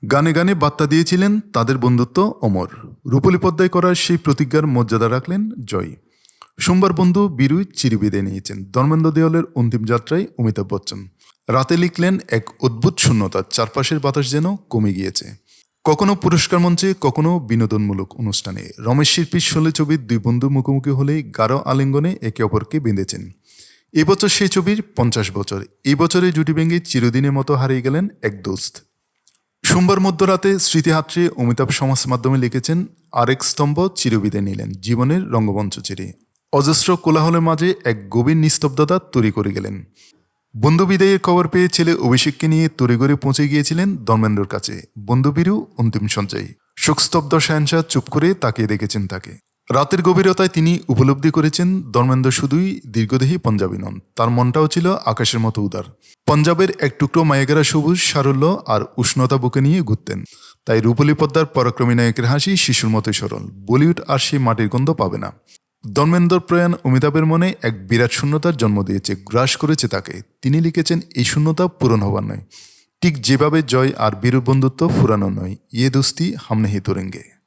গানে গানে বার্তা দিয়েছিলেন তাদের বন্ধুত্ব অমর। রূপলী পদ্মায় করার সেই প্রতিজ্ঞার মর্যাদা রাখলেন জয়। সোমবার বন্ধু বীরু চিরবিদায় নিয়েছেন। ধর্মেন্দ্র দেওয়ালের অন্তিম যাত্রায় অমিতাভ বচ্চন রাতে লিখলেন, এক অদ্ভুত শূন্যতা, চারপাশের বাতাস যেন কমে গিয়েছে। কখনো পুরস্কার মঞ্চে, কখনো বিনোদনমূলক অনুষ্ঠানে রমেশ শিল্পীর শোলে ছবির দুই বন্ধু মুখোমুখি হলেই গাঢ় আলিঙ্গনে একে অপরকে বেঁধেছেন। এবছর সেই ছবির 50 বছর। এই বছরে জুটি ভেঙে চিরদিনের মতো হারিয়ে গেলেন এক দোস্ত। সোমবার মধ্যরাতে স্মৃতিহাত্রে অমিতাভ সমাজ মাধ্যমে লিখেছেন, আরেক স্তম্ভ চিরবিদায় নিলেন জীবনের রঙ্গমঞ্চ ছেড়ে। অজস্র কোলাহলের মাঝে এক গভীর নিস্তব্ধতা তৈরি করে গেলেন। বন্ধু বিদায়ের খবর পেয়ে ছেলে অভিষেককে নিয়ে তড়িঘড়ি পৌঁছে গিয়েছিলেন ধর্মেন্দ্রর কাছে। বন্ধু বীরু অন্তিম সঞ্চয়ী। শোকস্তব্ধ শাহেনশাহ চুপ করে তাকিয়ে দেখেছেন তাকে। রাতের গভীরতায় তিনি উপলব্ধি করেছেন, ধর্মেন্দ্র শুধুই দীর্ঘদেহী পঞ্জাবি নন, তার মনটাও ছিল আকাশের মতো উদার। পঞ্জাবের এক টুকরো মায়েগেরা সবুজ সারল্য আর উষ্ণতা বুকে নিয়ে ঘুরতেন। তাই রূপলী পদ্মার পরাক্রমী নায়কের হাসি শিশুর মতোই সরল। বলিউড আর সেই মাটির গন্ধ পাবে না। ধর্মেন্দ্র প্রয়াণ অমিতাভের মনে এক বিরাট শূন্যতার জন্ম দিয়েছে, গ্রাস করেছে তাকে। তিনি লিখেছেন, এই শূন্যতা পূরণ হবার নয়, ঠিক যেভাবে জয় আর বীরুর বন্ধুত্ব ফুরানো নয়। ইয়ে দোস্তি হাম নেহি তোরেঙ্গে।